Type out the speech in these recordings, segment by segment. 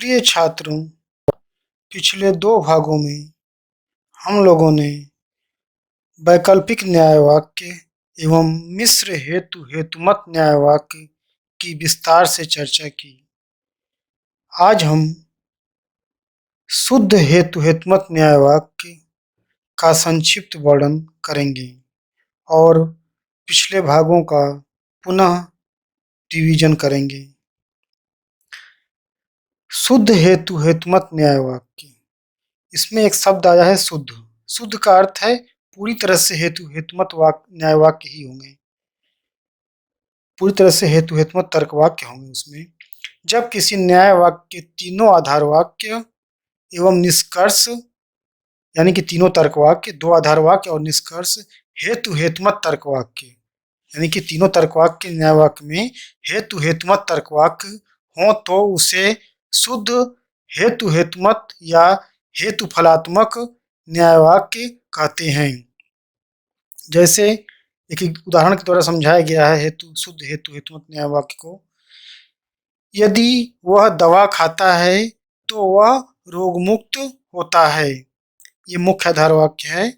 प्रिय छात्रों, पिछले 2 भागों में हम लोगों ने वैकल्पिक न्याय वाक्य एवं मिश्र हेतु हेतुमत न्याय वाक्य की विस्तार से चर्चा की। आज हम शुद्ध हेतु हेतुमत न्याय वाक्य का संक्षिप्त वर्णन करेंगे और पिछले भागों का पुनः रिवीजन करेंगे। शुद्ध हेतु हेतुमत न्याय वाक्य, इसमें एक शब्द आया है शुद्ध। शुद्ध का अर्थ है पूरी तरह से हेतु हेतुमत न्याय वाक्य ही होंगे, पूरी तरह से हेतु हेतुमत तर्क वाक्य होंगे उसमें। जब किसी न्याय वाक्य के तीनों आधार वाक्य एवं निष्कर्ष, यानी कि तीनों तर्क वाक्य, 2 आधार वाक्य और निष्कर्ष हेतु हेतुमत तर्क वाक्य, यानी कि तीनों तर्क वाक्य न्याय वाक्य में हेतु हेतुमत तर्क वाक्य हो तो उसे शुद्ध हेतु हेतुमत या हेतु फलात्मक न्याय वाक्य कहते हैं। जैसे एक उदाहरण के द्वारा समझाया गया है शुद्ध हेतु हेतुमत न्याय वाक्य को। यदि वह दवा खाता है तो वह रोगमुक्त होता है। ये मुख्य आधार वाक्य है।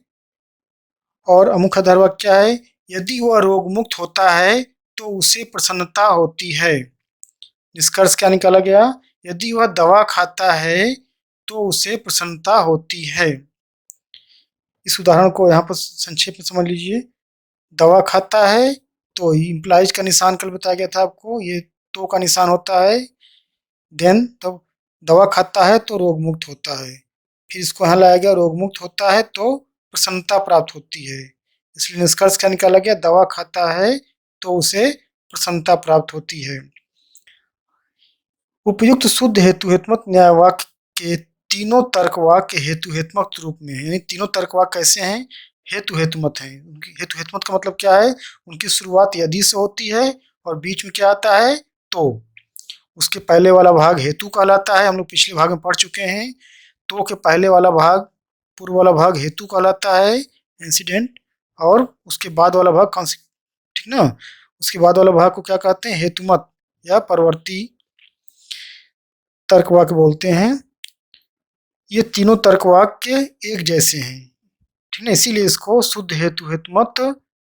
और अमुख्य आधार वाक्य क्या है? यदि वह रोगमुक्त होता है तो उसे प्रसन्नता होती है। निष्कर्ष क्या निकाला गया? यदि वह दवा खाता है तो उसे प्रसन्नता होती है। इस उदाहरण को यहाँ पर संक्षेप में समझ लीजिए। दवा खाता है तो इम्प्लाइज का निशान कल बताया गया था आपको, ये तो का निशान होता है। देन तब दवा खाता है तो रोग मुक्त होता है। फिर इसको यहाँ लाया गया, रोग मुक्त होता है तो प्रसन्नता प्राप्त होती है। इसलिए निष्कर्ष क्या निकाला गया? दवा खाता है तो उसे प्रसन्नता प्राप्त होती है। उपयुक्त शुद्ध हेतु हेतुमत न्याय वाक्य के तीनों तर्क वाक्य हेतु हेतुमत रूप में है। यानी तीनों तर्क वाक्य कैसे हैं? हेतु हेतुमत हैं। उनकी हेतु हेतुमत का मतलब क्या है? उनकी शुरुआत यदि से होती है और बीच में क्या आता है? तो। उसके पहले वाला भाग हेतु कहलाता है, हम लोग पिछले भाग में पढ़ चुके हैं। तो के पहले वाला भाग, पूर्व वाला भाग हेतु कहलाता है, इंसिडेंट। और उसके बाद वाला भाग ठीक ना, उसके बाद वाला भाग को क्या कहते हैं? हेतुमत या परवर्ती तर्क वाक्य बोलते हैं। ये तीनों तर्क वाक्य एक जैसे हैं, ठीक है, इसीलिए इसको शुद्ध हेतु हेतुमत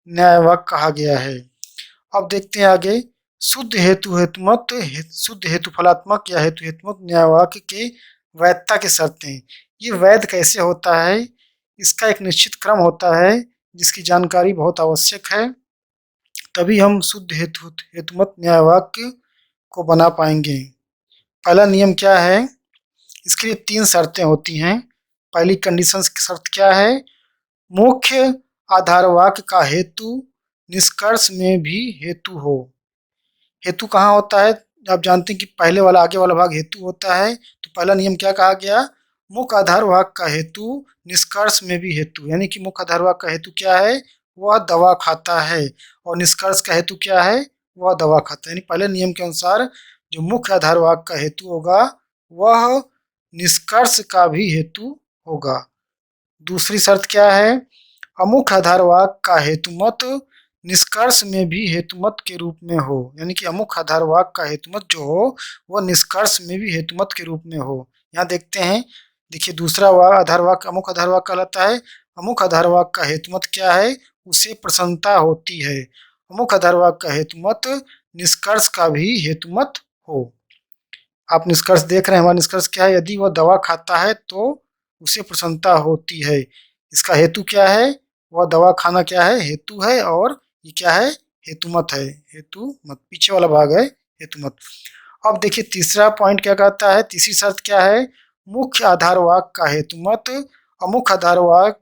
न्याय वाक्य कहा गया है। अब देखते हैं आगे। शुद्ध हेतु हेतुमत शुद्ध हेतु फलात्मक या हेतु हेतुमत न्याय वाक्य के वैधता की शर्तें। ये वैध कैसे होता है? इसका एक निश्चित क्रम होता है जिसकी जानकारी बहुत आवश्यक है, तभी हम शुद्ध हेतु हेतुमत न्याय वाक्य को बना पाएंगे। पहला नियम क्या है? इसके लिए 3 शर्तें होती हैं। पहली कंडीशन की शर्त क्या है? मुख्य आधार वाक्य का हेतु निष्कर्ष में भी हेतु हो। हेतु कहाँ होता है? आप जानते हैं कि पहले वाला आगे वाला भाग हेतु होता है। तो पहला नियम क्या कहा गया? मुख्य आधार वाक्य का हेतु निष्कर्ष में भी हेतु। यानी कि मुख्य आधार वाक्य का हेतु क्या है? वह दवा खाता है। और निष्कर्ष का हेतु क्या है? वह दवा खाता है। यानी पहले नियम के अनुसार जो मुख्य आधार वाक्य का हेतु होगा वह निष्कर्ष का भी हेतु होगा। दूसरी शर्त क्या है? अमुख्य आधार वाक्य का हेतुमत निष्कर्ष में भी हेतुमत के रूप में हो। यानी कि अमुख्य आधार वाक्य का हेतुमत जो हो वह निष्कर्ष में भी हेतुमत के रूप में हो। यहाँ देखते हैं, देखिए दूसरा आधार वाक्य अमुख्य आधार वाक्य कहलाता है। अमुख्य आधार वाक्य का हेतुमत क्या है? उसे प्रसन्नता होती है। अमुख्य आधार वाक्य का हेतुमत निष्कर्ष का भी हेतुमत हो। आप निष्कर्ष देख रहे हैं, हमारा निष्कर्ष क्या है? यदि वह दवा खाता है तो उसे प्रसन्नता होती है। इसका हेतु क्या है? वह दवा खाना क्या है? हेतु है। और ये क्या है? हेतुमत है। हेतुमत पीछे वाला भाग है हेतुमत। अब देखिए तीसरा पॉइंट क्या कहता है? तीसरी शर्त क्या है? मुख्य आधार वाक्य का हेतुमत अमुख्य आधार वाक्य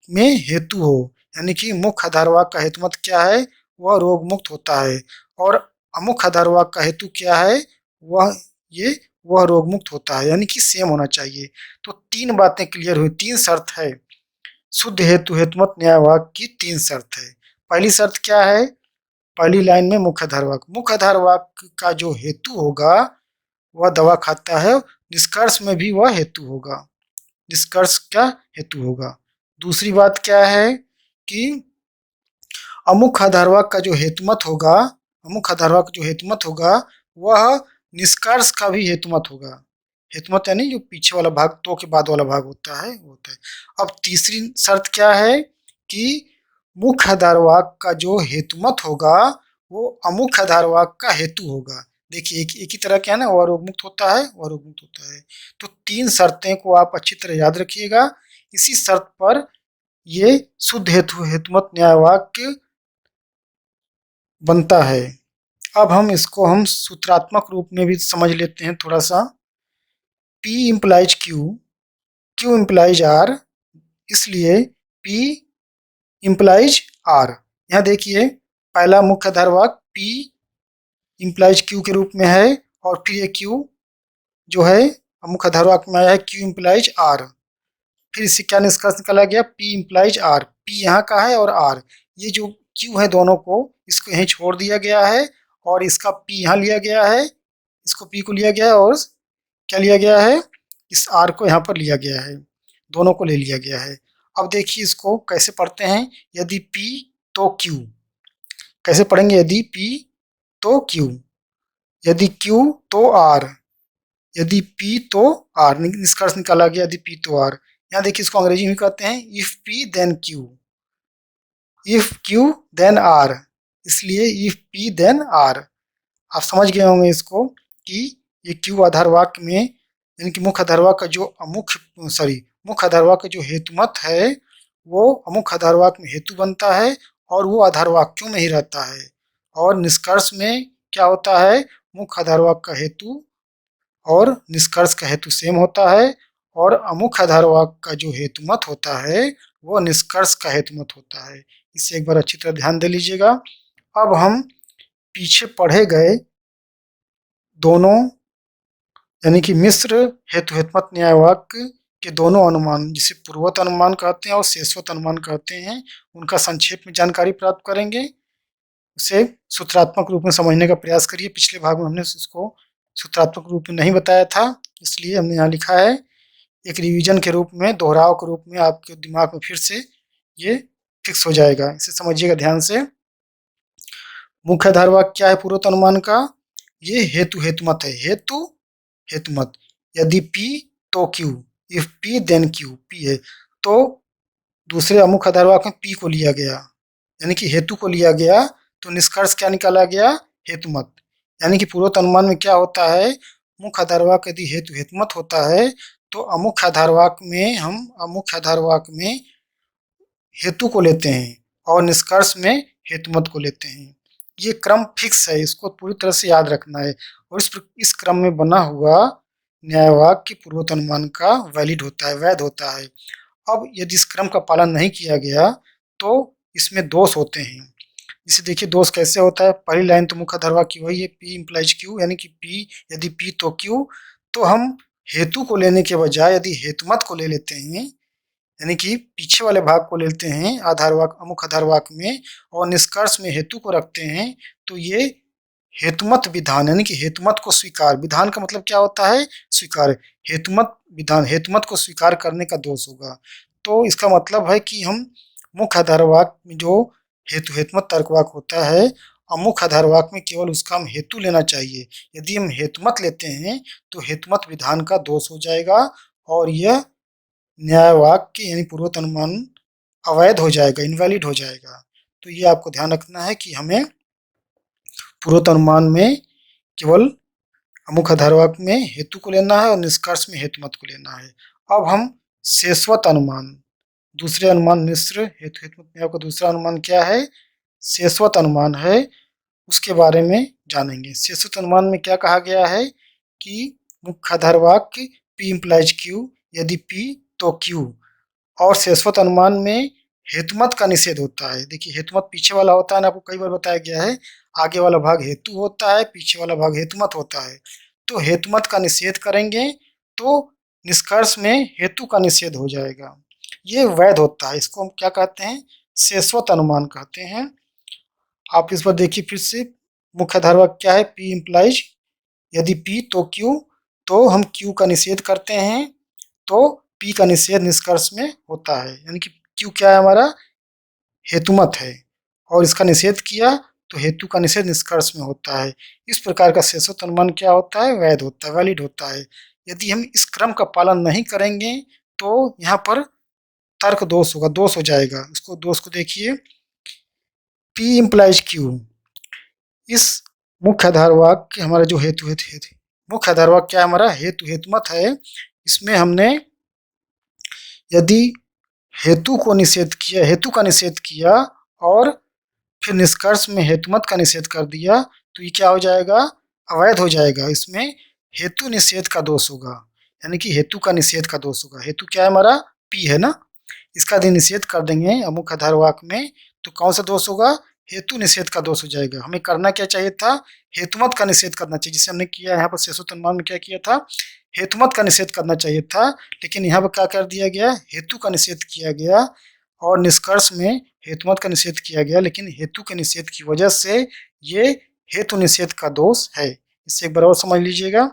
में हेतु हो। यानी कि मुख्य आधार वाक्य का हेतुमत क्या है? वह रोग मुक्त होता है। और अमुख्य आधार वाक्य का हेतु क्या है? वह रोग मुक्त होता है। यानी कि सेम होना चाहिए। तो 3 बातें क्लियर हुई, 3 शर्त है। शुद्ध हेतु हेतुमत न्याय वाक्य की 3 शर्त है। पहली शर्त क्या है? पहली लाइन में मुख्य आधार वाक्य, मुख्य आधार वाक्य का जो हेतु होगा वह दवा खाता है। निष्कर्ष में भी वह हेतु होगा, निष्कर्ष का हेतु होगा। दूसरी बात क्या है कि अमुख्य आधार वाक्य का जो हेतुमत होगा, अमुख्य आधार वाक्य जो हेतुमत होगा वह निष्कर्ष का भी हेतुमत होगा। हेतुमत यानी जो पीछे वाला भाग तो के बाद वाला भाग होता है वो होता है। अब तीसरी शर्त क्या है कि मुख्य आधारवाक का जो हेतुमत होगा वो अमुख्य आधारवाक का हेतु होगा। देखिए एक ही तरह क्या है ना, और मुक्त होता है और मुक्त होता है। तो तीन शर्तें को आप अच्छी तरह याद रखिएगा। इसी शर्त पर ये शुद्ध हेतुमत न्याय वाक्य बनता है। अब हम सूत्रात्मक रूप में भी समझ लेते हैं थोड़ा सा। P implies Q, Q implies R, इसलिए P इम्प्लाइज R। यहाँ देखिए पहला मुख्य आधारवाक P इम्प्लाइज Q के रूप में है और फिर ये Q जो है मुख्य आधारवाक में आया है Q इम्प्लाइज R। फिर इससे क्या निष्कर्ष निकाला गया, P इम्प्लाइज R। P यहाँ का है और R ये जो Q है दोनों को इसको यहीं छोड़ दिया गया है और इसका P यहाँ लिया गया है, इसको P को लिया गया है और क्या लिया गया है, इस R को यहाँ पर लिया गया है, दोनों को ले लिया गया है। अब देखिए इसको कैसे पढ़ते हैं, यदि P तो Q। कैसे पढ़ेंगे, यदि P तो Q, यदि Q तो R, यदि P तो R। निष्कर्ष निकाला गया यदि P तो R। यहाँ देखिए इसको अंग्रेजी में कहते हैं if P then Q, if Q then R, इसलिए इफ P देन R। आप समझ गए होंगे इसको कि ये Q आधारवाक्य में यानी कि मुख्य आधारवाक्य का जो मुख्य आधारवाक्य का जो हेतुमत है वो अमुख्य आधारवाक्य में हेतु बनता है और वो आधारवाक्यों में ही रहता है। और निष्कर्ष में क्या होता है, मुख्य आधारवाक्य का हेतु और निष्कर्ष का हेतु सेम होता है और अमुख्य आधारवाक्य का जो हेतुमत होता है वो निष्कर्ष का हेतुमत होता है। इसे एक बार अच्छी तरह ध्यान दे लीजिएगा। अब हम पीछे पढ़े गए दोनों यानी कि मिश्र हेतु हेतुमत न्याय वाक्य के दोनों अनुमान, जिसे पूर्वत अनुमान कहते हैं और शेषवत अनुमान कहते हैं, उनका संक्षेप में जानकारी प्राप्त करेंगे। उसे सूत्रात्मक रूप में समझने का प्रयास करिए। पिछले भाग में हमने इसको सूत्रात्मक रूप में नहीं बताया था, इसलिए हमने यहाँ लिखा है एक रिवीजन के रूप में, दोहराव के रूप में आपके दिमाग में फिर से ये फिक्स हो जाएगा। इसे समझिएगा ध्यान से। मुख्य आधारवाक्य क्या है पूर्वत अनुमान का, ये हेतु हेतुमत है, हेतु हेतुमत। यदि P तो Q, if P then Q, P है तो दूसरे अमुख्य आधारवाक्य में P को लिया गया यानी कि हेतु को लिया गया, तो निष्कर्ष क्या निकाला गया, हेतुमत। यानी कि पूर्वत अनुमान में क्या होता है, मुख्य आधारवाक्य यदि हेतु हेतुमत होता है तो अमुख्य आधारवाक्य में हम अमुख्य आधारवाक्य में हेतु को लेते हैं और निष्कर्ष में हेतुमत को लेते हैं। ये क्रम फिक्स है, इसको पूरी तरह से याद रखना है और इस क्रम में बना हुआ न्यायवाक्य पूर्वत अनुमान का वैलिड होता है, वैध होता है। अब यदि इस क्रम का पालन नहीं किया गया तो इसमें दोष होते हैं। इसे देखिए दोष कैसे होता है, पहली लाइन तो मुख्य आधारवाक्य वही है P इम्प्लाइज Q, यानी कि P यदि P तो Q, तो हम हेतु को लेने के बजाय यदि हेतुमत को ले लेते हैं यानी कि पीछे वाले भाग को लेते हैं आधारवाक अमुक आधारवाक में और निष्कर्ष में हेतु को रखते हैं, तो ये हेतुमत विधान यानी कि हेतुमत को स्वीकार, विधान का मतलब क्या होता है, स्वीकार, हेतुमत विधान हेतुमत को स्वीकार करने का दोष होगा। तो इसका मतलब है कि हम मुख्य आधारवाक में जो हेतुमत तर्कवाक होता है, अमुख्य आधारवाक में केवल उसका हम हेतु लेना चाहिए। यदि हम हेतुमत लेते हैं तो हेतुमत विधान का दोष हो जाएगा और यह न्यायवाक्य यानी पूर्वत अनुमान अवैध हो जाएगा, इनवैलिड हो जाएगा। तो ये आपको ध्यान रखना है कि हमें पूर्वत अनुमान में केवल अमुख्य आधारवाक्य में हेतु को लेना है और निष्कर्ष में हेतुमत को लेना है। अब हम शेषवत अनुमान, दूसरे अनुमान मिश्र हेतु हेतुमत न्याय का दूसरा अनुमान क्या है, शेषवत अनुमान है, उसके बारे में जानेंगे। शेषवत अनुमान में क्या कहा गया है कि मुख्य आधारवाक्य P इम्प्लाइज Q, यदि P तो Q, और शेषवत अनुमान में हेतुमत का निषेध होता है। देखिए हेतुमत पीछे वाला होता है ना, आपको कई बार बताया गया है, आगे वाला भाग हेतु होता है, पीछे वाला भाग हेतुमत होता है। तो हेतुमत का निषेध करेंगे तो निष्कर्ष में हेतु का निषेध हो जाएगा, ये वैध होता है। इसको हम क्या कहते हैं, शेषवत अनुमान कहते हैं। आप इस पर देखिए फिर से, मुख्य आधारवाक्य क्या है, P इम्प्लाइज यदि P तो Q, तो हम Q का निषेध करते हैं तो P का निषेध निष्कर्ष में होता है, यानी कि Q क्या है हमारा, हेतुमत है और इसका निषेध किया तो हेतु का निषेध निष्कर्ष में होता है। इस प्रकार का शेषवत अनुमान क्या होता है, वैध होता है, वैलिड होता है। यदि हम इस क्रम का पालन नहीं करेंगे तो यहाँ पर तर्क दोष होगा, दोष हो जाएगा। इसको दोष को देखिए, P इम्प्लाइज Q। इस मुख्य आधार वाक्य हमारा जो मुख्य आधार वाक्य क्या है, हमारा हेतु हेतुमत है। इसमें हमने यदि हेतु का निषेध किया और फिर निष्कर्ष में हेतुमत का निषेध कर दिया तो ये क्या हो जाएगा, अवैध हो जाएगा। इसमें हेतु निषेध का दोष होगा, यानी कि हेतु का निषेध का दोष होगा। हेतु क्या है, हमारा P है ना, इसका यदि निषेध कर देंगे अमुक आधार वाक्य में तो कौन सा दोष होगा, हेतु निषेध का दोष हो जाएगा। हमें करना क्या चाहिए था, हेतुमत का निषेध करना चाहिए, जिसे हमने किया यहाँ पर शेषोत्तर अनुमान में क्या किया था, हेतुमत का निषेध करना चाहिए था। लेकिन यहाँ पर क्या कर दिया गया, हेतु का निषेध किया गया और निष्कर्ष में हेतुमत का निषेध किया गया। लेकिन हेतु के निषेध की वजह से ये हेतु निषेध का दोष है। इसे एक बार और समझ लीजिएगा।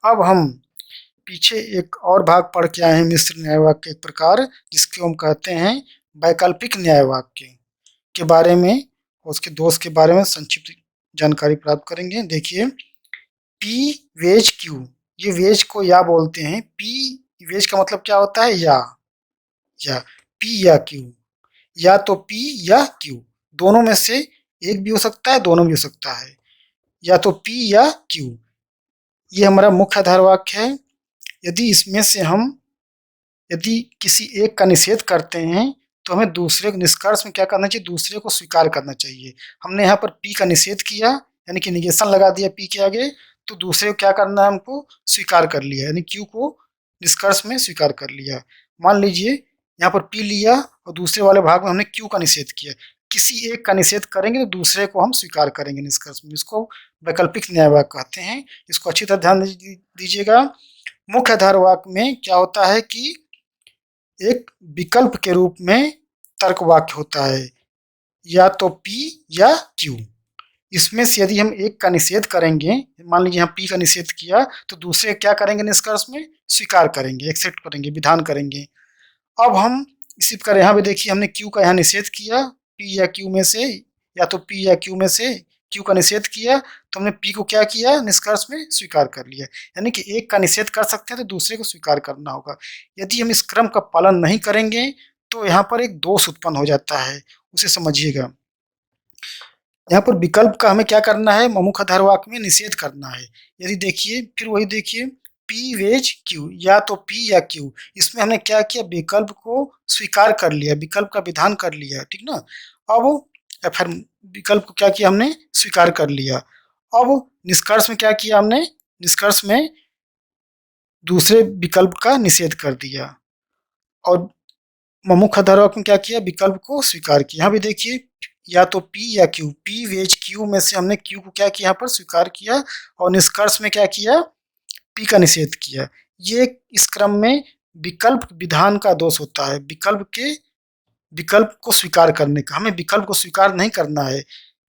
अब हम पीछे एक और भाग पढ़ के आए हैं, मिश्र न्याय वाक्य एक प्रकार, जिसको हम कहते हैं वैकल्पिक न्याय वाक्य के बारे में, उसके दोष के बारे में संक्षिप्त जानकारी प्राप्त करेंगे। देखिए, P वेज Q, ये वेज को या बोलते हैं। P वेज का मतलब क्या होता है, या P या Q, या तो P या Q, दोनों में से एक भी हो सकता है, दोनों भी हो सकता है, या तो P या Q। ये हमारा मुख्य आधार वाक्य है। यदि इसमें से हम यदि किसी एक का निषेध करते हैं तो हमें दूसरे निष्कर्ष में क्या करना चाहिए, दूसरे को स्वीकार करना चाहिए। हमने यहाँ पर P का निषेध किया, यानी कि निगेशन लगा दिया P के आगे, तो दूसरे को क्या करना है, हमको स्वीकार कर लिया, यानी Q को निष्कर्ष में स्वीकार कर लिया। मान लीजिए यहाँ पर P लिया और दूसरे वाले भाग में हमने Q का निषेध किया। किसी एक का निषेध करेंगे तो दूसरे को हम स्वीकार करेंगे निष्कर्ष में। इसको वैकल्पिक न्याय वाक्य कहते हैं। इसको अच्छी तरह ध्यान दीजिएगा। मुख्य आधार वाक्य में क्या होता है कि एक विकल्प के रूप में तर्क वाक्य होता है, या तो P या Q। इसमें से यदि हम एक का निषेध करेंगे, मान लीजिए हम P का निषेध किया तो दूसरे क्या करेंगे, निष्कर्ष में स्वीकार करेंगे, एक्सेप्ट करेंगे, विधान करेंगे। अब हम इसी प्रकार यहाँ पे देखिए, हमने Q का यहाँ निषेध किया, P या Q में से, या तो P या Q में से Q का निषेध किया तो हमने P को क्या किया, निष्कर्ष में स्वीकार कर लिया। यानी कि एक का निषेध कर सकते हैं तो दूसरे को स्वीकार करना होगा। यदि हम इस क्रम का पालन नहीं करेंगे तो यहाँ पर एक दोष उत्पन्न हो जाता है, उसे समझिएगा। यहाँ पर विकल्प का हमें क्या करना है, मुख्य आधार वाक्य में निषेध करना है। यदि देखिए, फिर वही देखिए, P वेज Q, या तो P या Q, इसमें हमने क्या किया, विकल्प को स्वीकार कर लिया, विकल्प का विधान कर लिया, ठीक ना। अब या फिर विकल्प को क्या किया, हमने स्वीकार कर लिया। अब निष्कर्ष में क्या किया हमने, निष्कर्ष में दूसरे विकल्प का निषेध कर दिया और मुख्य आधार वाक्य में क्या किया, विकल्प को स्वीकार किया। यहाँ भी देखिए, या तो P या Q, P वेज Q में से हमने Q को क्या किया, यहाँ पर स्वीकार किया और निष्कर्ष में क्या किया, P का निषेध किया। ये इस क्रम में विकल्प विधान का दोष होता है। विकल्प को स्वीकार करने का, हमें विकल्प को स्वीकार नहीं करना है,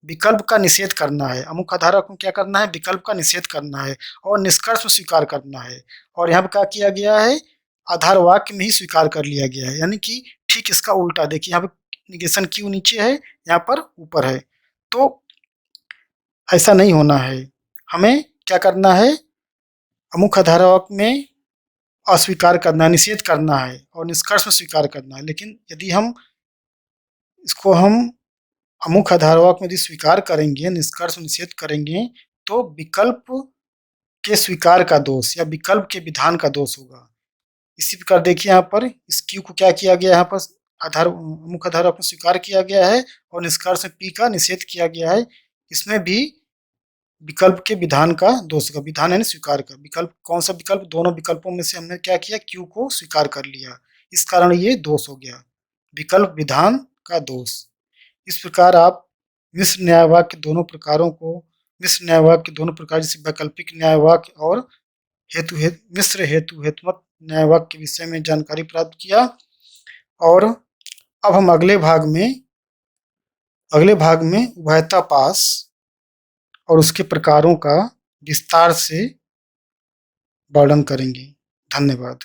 विकल्प का निषेध करना है। मुख्य आधार वाक्य में क्या करना है, विकल्प का निषेध करना है और निष्कर्ष में स्वीकार करना है। और यहाँ पर क्या किया गया है, आधार वाक्य में ही स्वीकार कर लिया गया है, यानी कि ठीक इसका उल्टा। देखिए, यहाँ पे निगेशन Q नीचे है, यहाँ पर ऊपर है, तो ऐसा नहीं होना है। हमें क्या करना है, मुख्य आधार वाक्य में अस्वीकार करना है, निषेध करना है और निष्कर्ष में स्वीकार करना है। लेकिन यदि हम इसको मुख्य आधार वाक्य में यदि स्वीकार करेंगे, निष्कर्ष में निषेध करेंगे तो विकल्प के स्वीकार का दोष या विकल्प के विधान का दोष होगा। इसी प्रकार देखिए, यहाँ पर इस Q को क्या किया गया, यहाँ पर मुख्य आधार वाक्य में स्वीकार किया गया है और निष्कर्ष में P का निषेध किया गया है। इसमें भी विकल्प के विधान का दोष होगा। विधान है स्वीकार का, विकल्प कौन सा विकल्प, दोनों विकल्पों में से हमने क्या किया, Q को स्वीकार कर लिया, इस कारण ये दोष हो गया, विकल्प विधान का दोष। इस प्रकार आप मिश्र न्याय वाक्य दोनों प्रकार, जैसे वैकल्पिक न्याय वाक्य और मिश्र हेतु हेतुमत न्याय वाक्य के विषय में जानकारी प्राप्त किया। और अब हम अगले भाग में उभयता पास और उसके प्रकारों का विस्तार से वर्णन करेंगे। धन्यवाद।